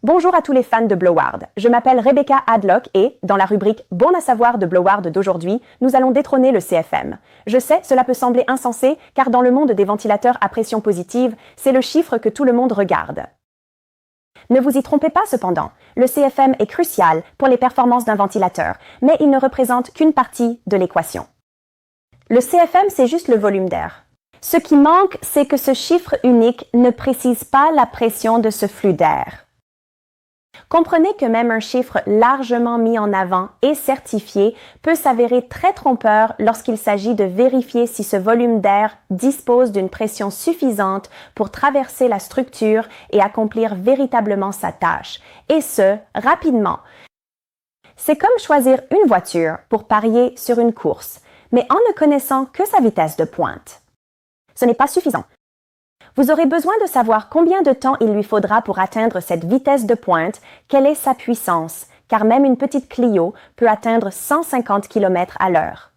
Bonjour à tous les fans de Blowhard. Je m'appelle Rebecca Hadlock et, dans la rubrique Bon à savoir de Blowhard d'aujourd'hui, nous allons détrôner le CFM. Je sais, cela peut sembler insensé, car dans le monde des ventilateurs à pression positive, c'est le chiffre que tout le monde regarde. Ne vous y trompez pas cependant, le CFM est crucial pour les performances d'un ventilateur, mais il ne représente qu'une partie de l'équation. Le CFM, c'est juste le volume d'air. Ce qui manque, c'est que ce chiffre unique ne précise pas la pression de ce flux d'air. Comprenez que même un chiffre largement mis en avant et certifié peut s'avérer très trompeur lorsqu'il s'agit de vérifier si ce volume d'air dispose d'une pression suffisante pour traverser la structure et accomplir véritablement sa tâche, et ce, rapidement. C'est comme choisir une voiture pour parier sur une course, mais en ne connaissant que sa vitesse de pointe. Ce n'est pas suffisant. Vous aurez besoin de savoir combien de temps il lui faudra pour atteindre cette vitesse de pointe, quelle est sa puissance, car même une petite Clio peut atteindre 150 km à l'heure.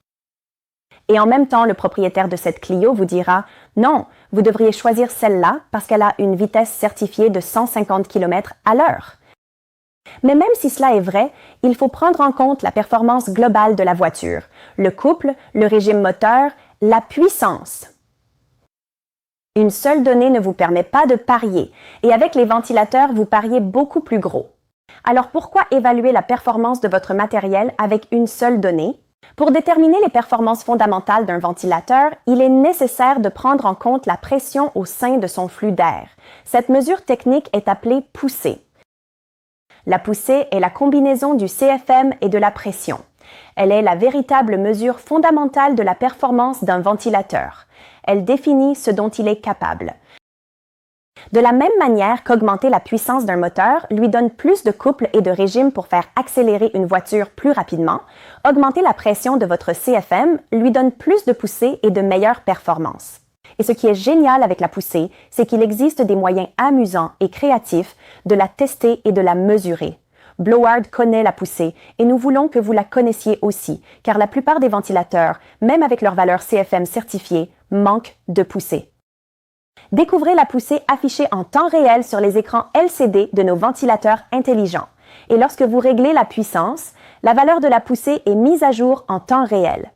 Et en même temps, le propriétaire de cette Clio vous dira « Non, vous devriez choisir celle-là parce qu'elle a une vitesse certifiée de 150 km à l'heure. » Mais même si cela est vrai, il faut prendre en compte la performance globale de la voiture, le couple, le régime moteur, la puissance. Une seule donnée ne vous permet pas de parier, et avec les ventilateurs, vous pariez beaucoup plus gros. Alors pourquoi évaluer la performance de votre matériel avec une seule donnée? Pour déterminer les performances fondamentales d'un ventilateur, il est nécessaire de prendre en compte la pression au sein de son flux d'air. Cette mesure technique est appelée poussée. La poussée est la combinaison du CFM et de la pression. Elle est la véritable mesure fondamentale de la performance d'un ventilateur. Elle définit ce dont il est capable. De la même manière qu'augmenter la puissance d'un moteur lui donne plus de couple et de régime pour faire accélérer une voiture plus rapidement, augmenter la pression de votre CFM lui donne plus de poussée et de meilleures performances. Et ce qui est génial avec la poussée, c'est qu'il existe des moyens amusants et créatifs de la tester et de la mesurer. Blowhard connaît la poussée et nous voulons que vous la connaissiez aussi, car la plupart des ventilateurs, même avec leur valeur CFM certifiée, manquent de poussée. Découvrez la poussée affichée en temps réel sur les écrans LCD de nos ventilateurs intelligents. Et lorsque vous réglez la puissance, la valeur de la poussée est mise à jour en temps réel.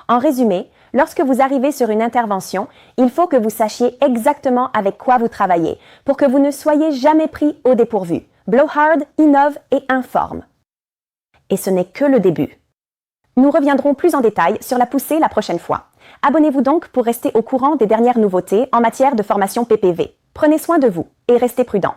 En résumé, lorsque vous arrivez sur une intervention, il faut que vous sachiez exactement avec quoi vous travaillez pour que vous ne soyez jamais pris au dépourvu. Blowhard innove et informe. Et ce n'est que le début. Nous reviendrons plus en détail sur la poussée la prochaine fois. Abonnez-vous donc pour rester au courant des dernières nouveautés en matière de formation PPV. Prenez soin de vous et restez prudents.